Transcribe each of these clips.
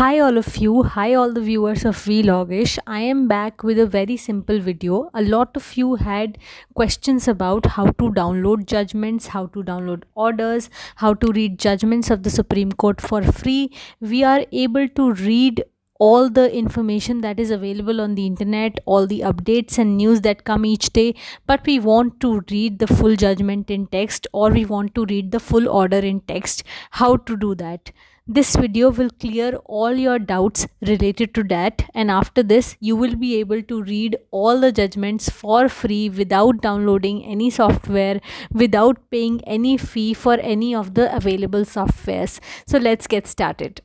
Hi, all of you. Hi, all the viewers of Vlogish. I am back with a very simple video. A lot of you had questions about how to download judgments, how to download orders, how to read judgments of the Supreme Court for free. We are able to read all the information that is available on the internet, all the updates and news that come each day, but we want to read the full judgment in text or we want to read the full order in text. How to do that? This video will clear all your doubts related to that, and after this you will be able to read all the judgments for free without downloading any software, without paying any fee for any of the available softwares. So let's get started.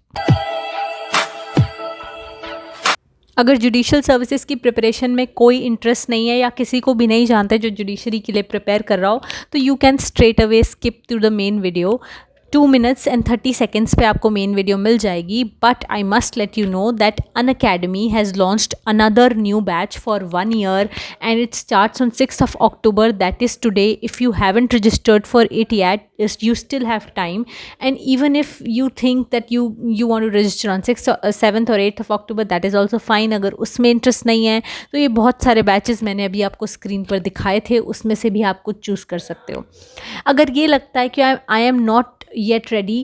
अगर judicial services की preparation में कोई interest नहीं है या किसी को भी नहीं जानते जो जुडिशरी के लिए प्रिपेयर कर रहा हो, तो you can straight away skip to the main video. 2 minutes and 30 seconds पे आपको मेन वीडियो मिल जाएगी. But I must let you know that Unacademy has launched another new batch for 1 year and it starts on 6th of October, that is today. If you haven't registered for it yet, you still have time. And even if you think that you want to register on 6th or 7th or 8th of October, that is also fine. अगर उसमें interest नहीं है तो ये बहुत सारे batches मैंने अभी आपको स्क्रीन पर दिखाए थे, उसमें से भी आप कुछ चूज़ कर सकते हो. अगर ये लगता है कि I am not yet ready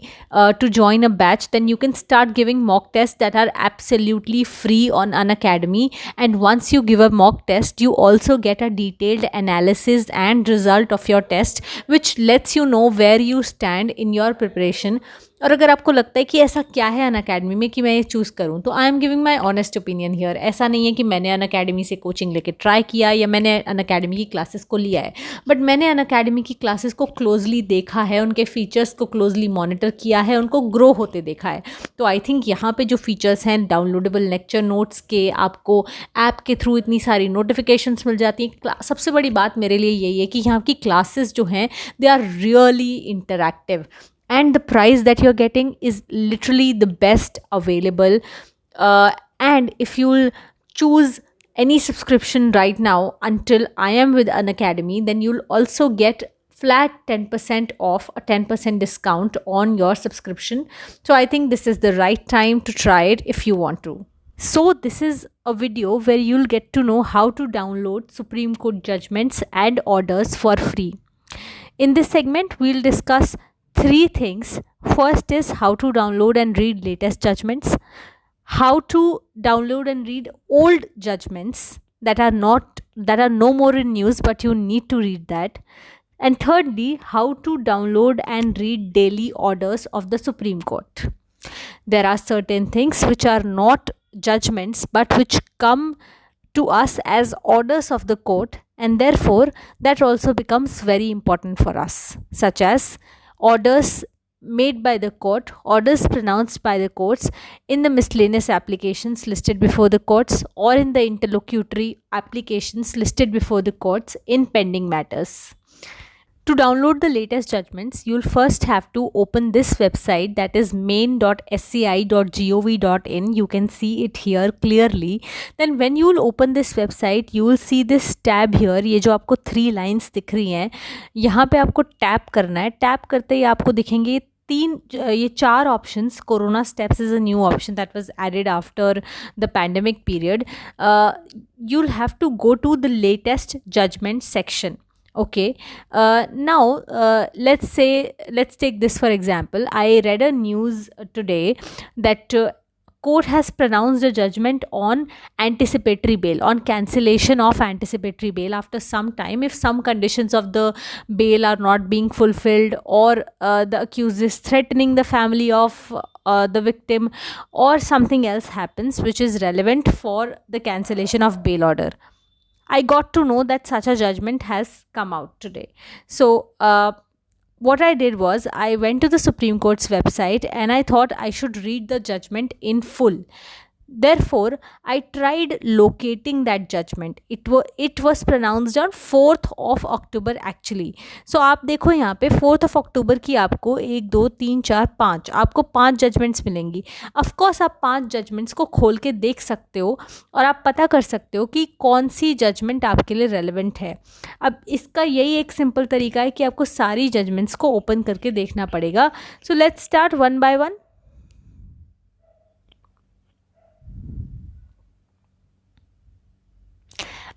to join a batch, then you can start giving mock tests that are absolutely free on Unacademy. And once you give a mock test, you also get a detailed analysis and result of your test, which lets you know where you stand in your preparation. और अगर आपको लगता है कि ऐसा क्या है Unacademy में कि मैं ये चूज़ करूँ, तो I am giving my honest opinion here. ऐसा नहीं है कि मैंने अनअकैडमी से कोचिंग लेके ट्राई किया या मैंने अनअकैडमी की क्लासेस को लिया है, बट मैंने अनअकैडमी की क्लासेस को क्लोजली देखा है, उनके फीचर्स को क्लोजली मॉनिटर किया है, उनको ग्रो होते देखा है. तो आई थिंक यहाँ पे जो फीचर्स हैं, डाउनलोडेबल लेक्चर नोट्स के, आपको ऐप के थ्रू इतनी सारी नोटिफिकेशंस मिल जाती हैं. सबसे बड़ी बात मेरे लिए यही है कि यहाँ की क्लासेस जो हैं they are really interactive. And the price that you're getting is literally the best available. And if you'll choose any subscription right now until I am with Unacademy, then you'll also get flat 10% off, a 10% discount on your subscription. So I think this is the right time to try it if you want to. So this is a video where you'll get to know how to download Supreme Court judgments and orders for free. In this segment, we'll discuss three things. First is how to download and read latest judgments, how to download and read old judgments that are no more in news but you need to read that, and thirdly, how to download and read daily orders of the Supreme Court. There are certain things which are not judgments but which come to us as orders of the court, and therefore that also becomes very important for us, such as orders made by the court, orders pronounced by the courts in the miscellaneous applications listed before the courts or in the interlocutory applications listed before the courts in pending matters. To download the latest judgments, you'll first have to open this website, that is main.sci.gov.in. You can see it here clearly. Then when you'll open this website, you will see this tab here. ये जो आपको 3 lines दिख रही हैं, यहाँ पे आपको tap करना है. टैप करते ही आपको दिखेंगे ये 4 options. Corona steps is a new option that was added after the pandemic period. You'll have to go to the latest judgment section. Okay, now let's take this for example. I read a news today that court has pronounced a judgment on anticipatory bail, on cancellation of anticipatory bail after some time if some conditions of the bail are not being fulfilled, or the accused is threatening the family of the victim, or something else happens which is relevant for the cancellation of bail order. I got to know that such a judgment has come out today. So, what I did was I went to the Supreme Court's website and I thought I should read the judgment in full. Therefore, I tried locating that judgment. It was pronounced on 4th of October actually. So आप देखो यहाँ पे 4th of October की आपको 1 2 3 4 5 आपको 5 judgements मिलेंगी. Of course आप 5 judgements को खोल के देख सकते हो और आप पता कर सकते हो कि कौन सी जजमेंट आपके लिए रेलेवेंट है. अब इसका यही एक सिंपल तरीका है कि आपको सारी जजमेंट्स को ओपन करके देखना पड़ेगा. So let's start one by one.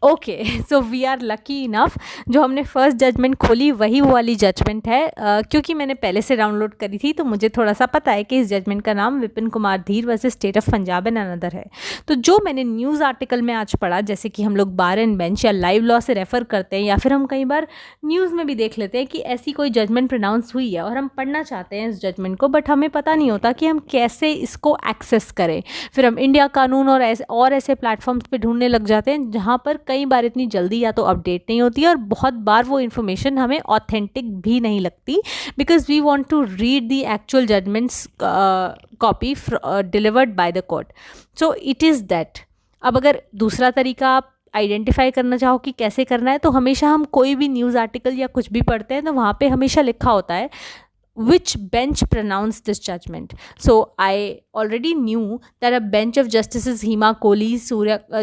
Okay, so we are lucky enough, जो हमने फर्स्ट जजमेंट खोली वही वो वाली जजमेंट है। क्योंकि मैंने पहले से डाउनलोड करी थी तो मुझे थोड़ा सा पता है कि इस जजमेंट का नाम विपिन कुमार धीर versus state of Punjab and another है। तो जो मैंने न्यूज़ आर्टिकल में आज पढ़ा, जैसे कि हम लोग बार एंड बेंच या लाइव लॉ से रेफ़र करते हैं, या फिर हम कई बार न्यूज़ में भी देख लेते हैं कि ऐसी कोई जजमेंट प्रोनाउंस हुई है और हम पढ़ना चाहते हैं इस जजमेंट को, बट हमें पता नहीं होता कि हम कैसे इसको एक्सेस करें। फिर हम इंडिया कानून और ऐसे प्लेटफॉर्म्स पे ढूंढने लग जाते हैं जहाँ पर कई बार इतनी जल्दी या तो अपडेट नहीं होती है, और बहुत बार वो इन्फॉर्मेशन हमें ऑथेंटिक भी नहीं लगती, because we want to read the actual judgments copy delivered by the court. So it is that. अब अगर दूसरा तरीका आप आइडेंटिफाई करना चाहो कि कैसे करना है, तो हमेशा हम कोई भी न्यूज़ आर्टिकल या कुछ भी पढ़ते हैं तो वहाँ पे हमेशा लिखा होता है which bench pronounced this judgment. So I already knew that a bench of Justices Hima Kohli,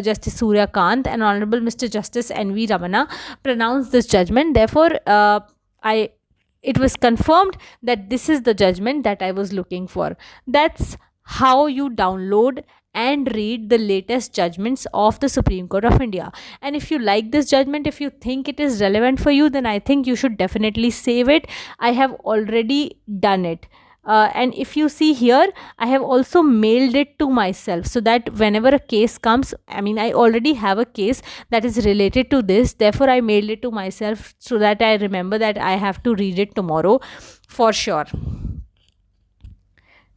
Justice Surya Kant and Honorable Mr. Justice N.V. Ramana pronounced this judgment. Therefore, it was confirmed that this is the judgment that I was looking for. That's how you download and read the latest judgments of the Supreme Court of India. And if you like this judgment, if you think it is relevant for you, then I think you should definitely save it. I have already done it. And if you see here, I have also mailed it to myself, so that whenever a case comes, I mean, I already have a case that is related to this. Therefore, I mailed it to myself so that I remember that I have to read it tomorrow for sure.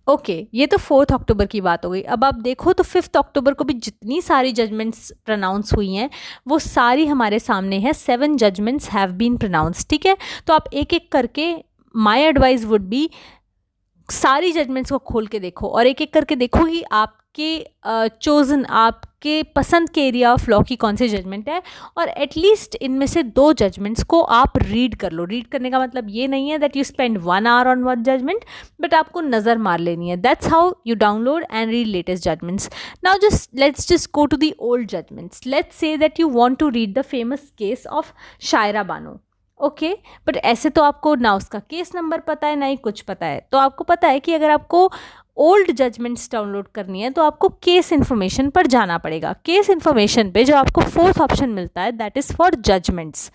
Okay, ये तो 4 अक्टूबर की बात हो गई। अब आप देखो तो 5 अक्टूबर को भी जितनी सारी जजमेंट्स प्रोनाउंस हुई हैं वो सारी हमारे सामने है। 7 जजमेंट्स हैव बीन प्रोनाउंस, ठीक है। तो आप एक एक करके, माय एडवाइस वुड बी, सारी जजमेंट्स को खोल के देखो और एक एक करके देखो कि आपके चोजन, आपके पसंद के एरिया ऑफ लॉ की कौन सी जजमेंट है, और एटलीस्ट इनमें से 2 जजमेंट्स को आप रीड कर लो। रीड करने का मतलब ये नहीं है that you spend 1 hour on one judgment, but आपको नज़र मार लेनी है। That's how you download and read latest judgments. Now let's just go to the old judgments. Let's say that you want to read the famous case of Shayara Bano. Okay, but ऐसे तो आपको ना उसका केस नंबर पता है ना ही कुछ पता है। तो आपको पता है कि अगर आपको ओल्ड जजमेंट्स डाउनलोड करनी है तो आपको केस इन्फॉर्मेशन पर जाना पड़ेगा। केस इन्फॉर्मेशन पे जो आपको 4th ऑप्शन मिलता है that is for judgments.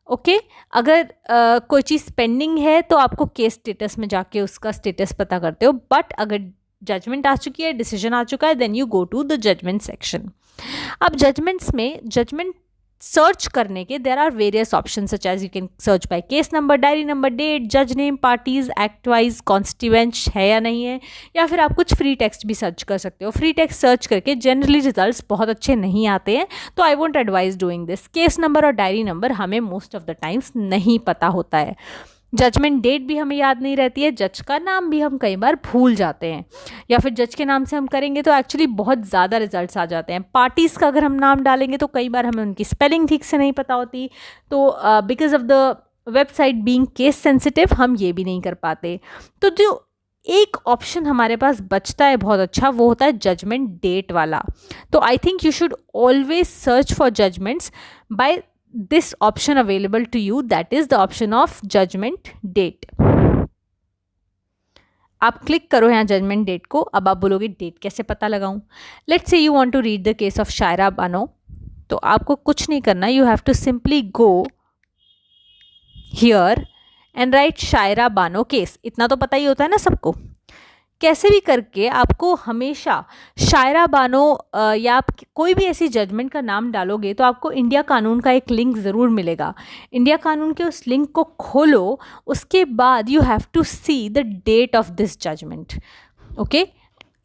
Okay, अगर कोई चीज़ पेंडिंग है तो आपको केस स्टेटस में जाके उसका स्टेटस पता करते हो, बट अगर जजमेंट आ चुकी है, डिसीजन आ चुका है, then you go to the judgment section. अब जजमेंट्स में जजमेंट सर्च करने के there are various option, such as you can search by case number, diary number, date, जज name, parties, act wise, constituent है या नहीं है, या फिर आप कुछ फ्री टेक्स्ट भी सर्च कर सकते हो। फ्री टेक्स्ट सर्च करके जनरली रिजल्ट्स बहुत अच्छे नहीं आते हैं, तो I won't advise doing this. Case number और डायरी नंबर हमें मोस्ट ऑफ द टाइम्स नहीं पता होता है। जजमेंट डेट भी हमें याद नहीं रहती है, जज का नाम भी हम कई बार भूल जाते हैं, या फिर जज के नाम से हम करेंगे तो एक्चुअली बहुत ज़्यादा रिजल्ट्स आ जाते हैं। पार्टीज़ का अगर हम नाम डालेंगे तो कई बार हमें उनकी स्पेलिंग ठीक से नहीं पता होती, तो because of the website being case sensitive हम ये भी नहीं कर पाते। तो जो एक ऑप्शन हमारे पास बचता है बहुत अच्छा, वो होता है जजमेंट डेट वाला। तो I think you should always search for judgments by this option available to you, that is the option of judgment date. आप क्लिक करो यहाँ जजमेंट डेट को। अब आप बोलोगे डेट कैसे पता लगाऊं? Let's say you want to read the case of Shayara Bano. तो आपको कुछ नहीं करना, you have to simply go here and write Shayara Bano case. इतना तो पता ही होता है ना सबको। कैसे भी करके आपको हमेशा शायरा बानो या आप कोई भी ऐसी जजमेंट का नाम डालोगे तो आपको इंडिया कानून का एक लिंक ज़रूर मिलेगा। इंडिया कानून के उस लिंक को खोलो, उसके बाद you have to see the date of this judgment. Okay,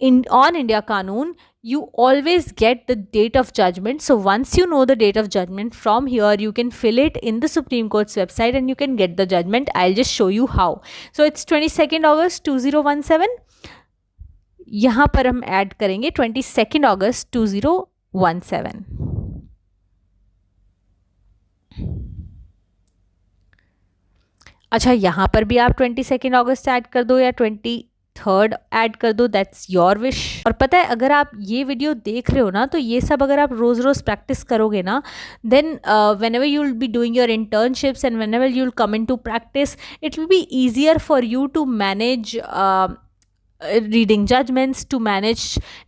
on India Kanun, you always get the date of judgment. So once you know the date of judgment, from here you can fill it in the Supreme Court's website and you can get the judgment. I'll just show you how. So it's 22nd August 2017. यहाँ पर हम add करेंगे 22nd August 2017। अच्छा, यहाँ पर भी आप 22nd August add कर दो या 23rd ऐड कर दो, दैट्स योर विश। और पता है, अगर आप ये वीडियो देख रहे हो ना, तो ये सब अगर आप रोज़ रोज़ प्रैक्टिस करोगे ना, then whenever you will be doing your internships and whenever you will come into practice, it will be easier for you to manage reading judgments, to manage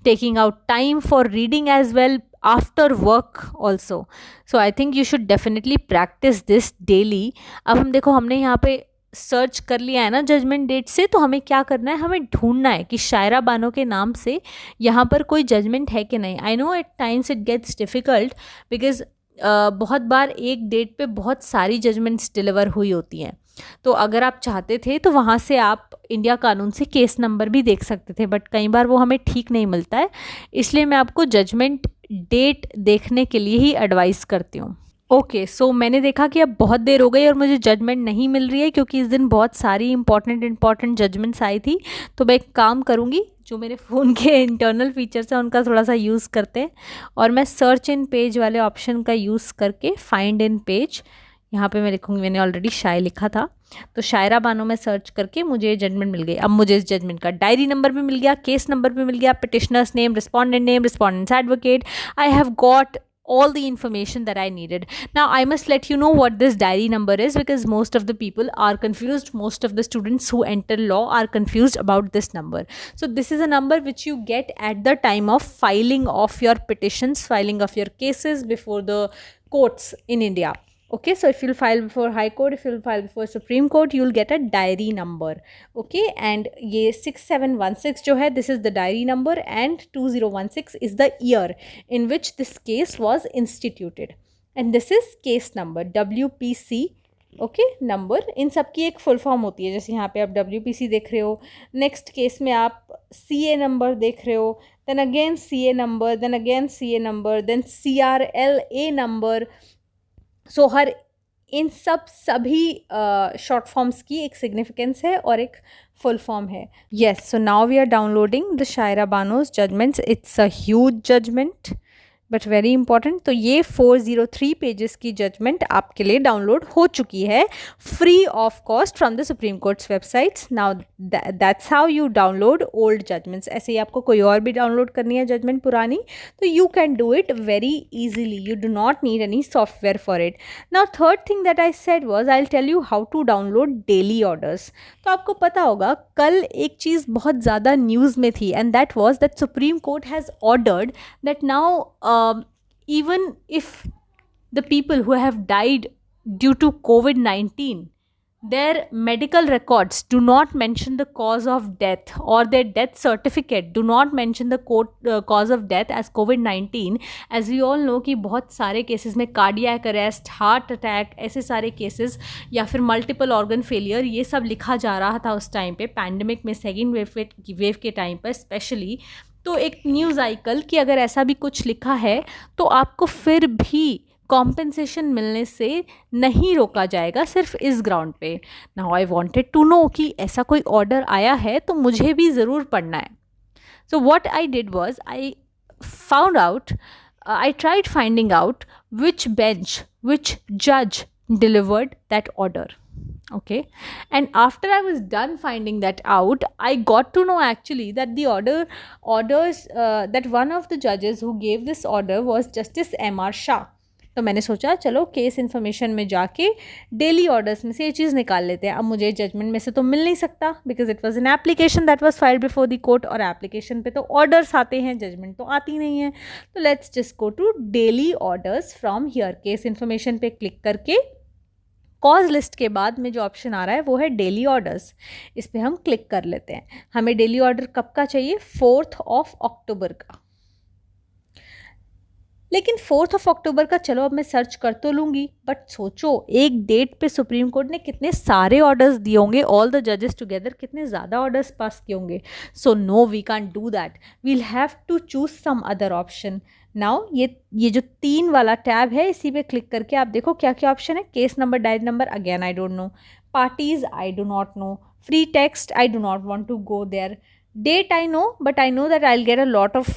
taking out time for reading as well. After work also. So I think you should definitely practice this daily. अब हम देखो, हमने यहाँ पे search कर लिया है ना जजमेंट डेट से, तो हमें क्या करना है, हमें ढूंढना है कि शायरा बानो के नाम से यहाँ पर कोई जजमेंट है कि नहीं. I know at times it gets difficult because बहुत बार एक डेट पे बहुत सारी जजमेंट्स डिलीवर हुई होती हैं. तो अगर आप चाहते थे तो वहाँ से आप इंडिया कानून से केस नंबर भी देख सकते थे, बट कई बार वो हमें ठीक नहीं मिलता है. इसलिए मैं आपको जजमेंट डेट देखने के लिए ही एडवाइस करती हूँ. ओके, सो मैंने देखा कि अब बहुत देर हो गई और मुझे जजमेंट नहीं मिल रही है, क्योंकि इस दिन बहुत सारी इंपॉर्टेंट जजमेंट्स आई थी. तो मैं एक काम करूँगी, जो मेरे फ़ोन के इंटरनल फीचर्स हैं उनका थोड़ा सा यूज़ करते हैं, और मैं सर्च इन पेज वाले ऑप्शन का यूज़ करके फाइंड इन पेज, यहाँ पे मैं लिखूँगी, मैंने ऑलरेडी शाय लिखा था, तो शायरा बानो में सर्च करके मुझे जजमेंट मिल गई. अब मुझे इस जजमेंट का डायरी नंबर भी मिल गया, केस नंबर भी मिल गया, petitioners name, respondents advocate. I have got all the information that I needed. Now I must let you know what this diary number is, because most of the people are confused. Most of the students who enter law are confused about this number. So this is a number which you get at the time of filing of your petitions, filing of your cases before the courts in India. Okay, so if you'll file before High Court, if you'll file before Supreme Court, you'll get a diary number. Okay, and ये 6716 जो है, this is the diary number, and 2016 is the year in which this case was instituted, and this is case number WPC. Okay, number in सब की एक full form होती है. जैसे यहाँ पे आप WPC देख रहे हो, नेक्स्ट केस में आप CA नंबर देख रहे हो, then again CA number, then again CA number, then CRLA number. So हर इन सभी शॉर्ट फॉर्म्स की एक सिग्निफिकेंस है और एक फुल फॉर्म है. Yes, so now we are downloading the Shayara Bano's judgments. It's a huge judgment but very important. तो ये 403 पेजेस की जजमेंट आपके लिए डाउनलोड हो चुकी है free of cost from the Supreme Court's websites. Now that's how you download old judgments. ऐसे ही आपको कोई और भी डाउनलोड करनी है जजमेंट पुरानी, तो you can do it very easily. You do not need any software for it. Now third thing that I said was, I will tell you how to download daily orders. तो आपको पता होगा कल एक चीज़ बहुत ज़्यादा न्यूज़ में थी, and that was that supreme court has ordered that now even if the people who have died due to COVID-19, their medical records do not mention the cause of death, or their death certificate do not mention the cause of death as COVID-19. as we all know कि बहुत सारे cases में cardiac arrest, heart attack, ऐसे सारे cases, या फिर multiple organ failure, ये सब लिखा जा रहा था उस टाइम पे, पैंडमिक में, सेकेंड वेव के टाइम पर स्पेशली. तो एक न्यूज़ आई कल कि अगर ऐसा भी कुछ लिखा है तो आपको फिर भी कॉम्पेंसेशन मिलने से नहीं रोका जाएगा, सिर्फ इस ग्राउंड पे. Now I wanted to know कि ऐसा कोई ऑर्डर आया है तो मुझे भी ज़रूर पढ़ना है. So what I did was, I found out, I tried finding out which bench, which judge delivered that order. Okay, and after I was done finding that out, I got to know actually that the orders that one of the judges who gave this order was Justice M.R. Shah. तो मैंने सोचा चलो case information में जाके daily orders में से ये चीज़ निकाल लेते हैं. अब मुझे जजमेंट में से तो मिल नहीं सकता, because it was an application that was filed before the court, और एप्लीकेशन पे तो ऑर्डर्स आते हैं, जजमेंट तो आती नहीं है. तो let's just go to daily orders from here. Case information पे क्लिक करके कॉज लिस्ट के बाद में जो ऑप्शन आ रहा है वो है डेली ऑर्डर्स. इस पर हम क्लिक कर लेते हैं. हमें डेली ऑर्डर कब का चाहिए? 4th of October का. लेकिन 4th of October का चलो अब मैं सर्च कर तो लूँगी, बट सोचो एक डेट पे सुप्रीम कोर्ट ने कितने सारे ऑर्डर्स दिए होंगे, ऑल द जजेस टुगेदर कितने ज़्यादा ऑर्डर्स पास किए होंगे. So no, we can do that. We'll have to choose some other option. Now ये जो 3 वाला टैब है, इसी पे क्लिक करके आप देखो क्या क्या ऑप्शन है. Case number, diary number, again I don't know. Parties, I do not know. Free text, I do not want to go there. Date I know, but I know that I'll get a lot of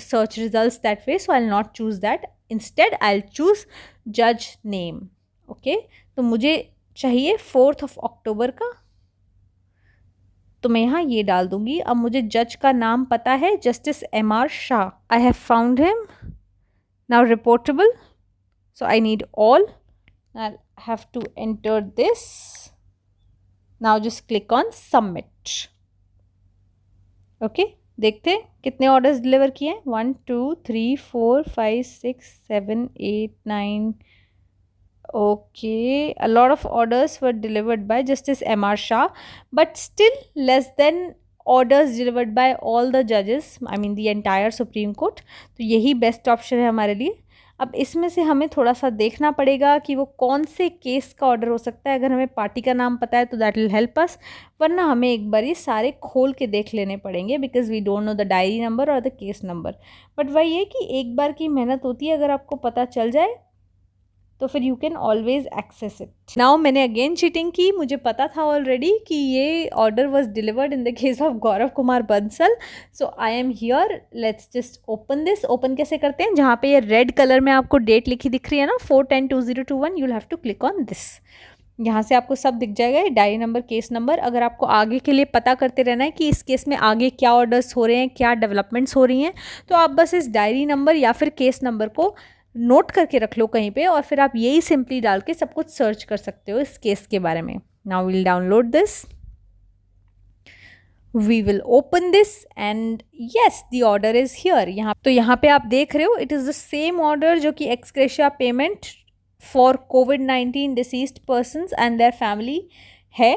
search results that way, so I'll not choose that. Instead I'll choose judge name. Okay, तो मुझे चाहिए 4th of October का, तो मैं यहाँ ये डाल दूंगी. अब मुझे जज का नाम पता है, justice M.R. Shah. I have found him. Now reportable, so I need all. I'll have to enter this. Now just click on submit. Okay, देखते हैं कितने ऑर्डर्स डिलीवर किए हैं, 1 2 3 4 5 6 7 8 9. Okay, a lot of orders were delivered by Justice M.R. Shah, but still less than orders delivered by all the judges, I mean the entire Supreme Court. तो यही best option है हमारे लिए. अब इसमें से हमें थोड़ा सा देखना पड़ेगा कि वो कौन से केस का ऑर्डर हो सकता है. अगर हमें पार्टी का नाम पता है तो दैट विल हेल्प अस, वरना हमें एक बार ये सारे खोल के देख लेने पड़ेंगे because we don't know the diary number और द केस नंबर. बट वही है कि एक बार की मेहनत होती है, अगर आपको पता चल जाए तो फिर you can always access it. Now मैंने अगेन चीटिंग की. मुझे पता था ऑलरेडी कि ये order was delivered in the case of Gaurav Kumar Bansal. So I am here, let's just open this. Open कैसे करते हैं? जहाँ पे ये रेड कलर में आपको डेट लिखी दिख रही है ना, 4/10/2021, you will have to click on this. यहाँ से आपको सब दिख जाएगा, डायरी नंबर, केस नंबर. अगर आपको आगे के लिए पता करते रहना है कि इस केस में आगे क्या ऑर्डर्स हो रहे हैं, क्या डेवलपमेंट्स हो रही हैं, तो आप बस इस डायरी नंबर या फिर केस नंबर को नोट करके रख लो कहीं पे, और फिर आप यही सिंपली डाल के सब कुछ सर्च कर सकते हो इस केस के बारे में. Now will download this. We will open this and yes the order is here. यहाँ पे आप देख रहे हो, it is the same order जो कि ex gratia payment for COVID-19 deceased persons and their family है,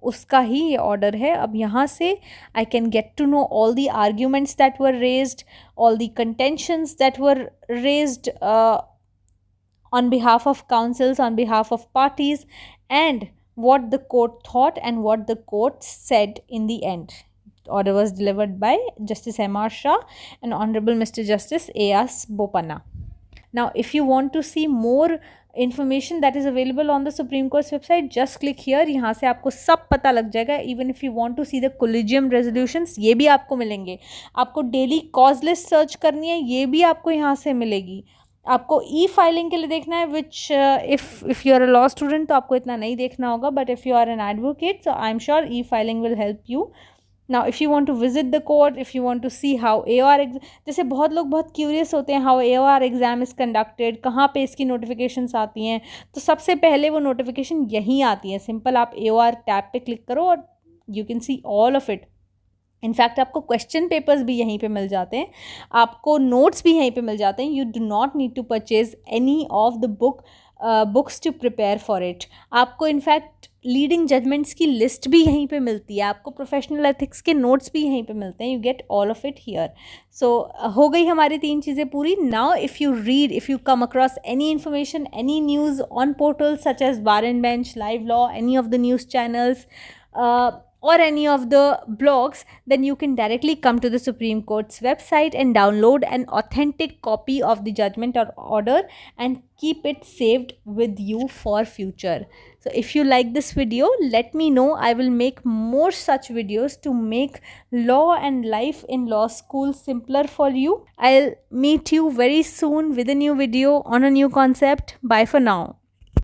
उसका ही ये ऑर्डर है. अब यहाँ से I can get to know all the arguments that were raised, all the contentions that were raised on behalf of councils, on behalf of parties, and what the court thought and what the court said in the end. Order was delivered by Justice M.R. Shah and Honorable Mr. Justice A.S. Bopanna. Now, if you want to see more information that is available on the Supreme Court's website, just click here. यहाँ से आपको सब पता लग जाएगा. Even if you want to see the collegium resolutions, ये भी आपको मिलेंगे. आपको डेली कॉज लिस्ट सर्च करनी है, ये भी आपको यहाँ से मिलेगी. आपको ई फाइलिंग के लिए देखना है, which if you are a law student तो आपको इतना नहीं देखना होगा, but if you are an advocate so I am sure e filing will help you. Now if you want to visit the court, if you want to see how AOR जैसे बहुत लोग बहुत क्यूरियस होते हैं how AOR exam is conducted, कहाँ पे इसकी notifications आती हैं, तो सबसे पहले वो नोटिफिकेशन यहीं आती है. सिंपल आप AOR टैब पे क्लिक करो और you can see all of it. In fact आपको क्वेश्चन पेपर्स भी यहीं पे मिल जाते हैं, आपको नोट्स भी यहीं पे मिल जाते हैं. You do not need to purchase any of the books to prepare for it. आपको इनफैक्ट लीडिंग जजमेंट्स की लिस्ट भी यहीं पे मिलती है, आपको प्रोफेशनल एथिक्स के नोट्स भी यहीं पे मिलते हैं. You get all of it here. So हो गई हमारी 3 चीज़ें पूरी. Now if you read, if you come across any information, any news on portals such as bar and bench, live law, any of the news channels, or any of the blogs, then you can directly come to the Supreme Court's website and download an authentic copy of the judgment or order and keep it saved with you for future. So if you like this video, let me know. I will make more such videos to make law and life in law school simpler for you. I'll meet you very soon with a new video on a new concept. Bye for now.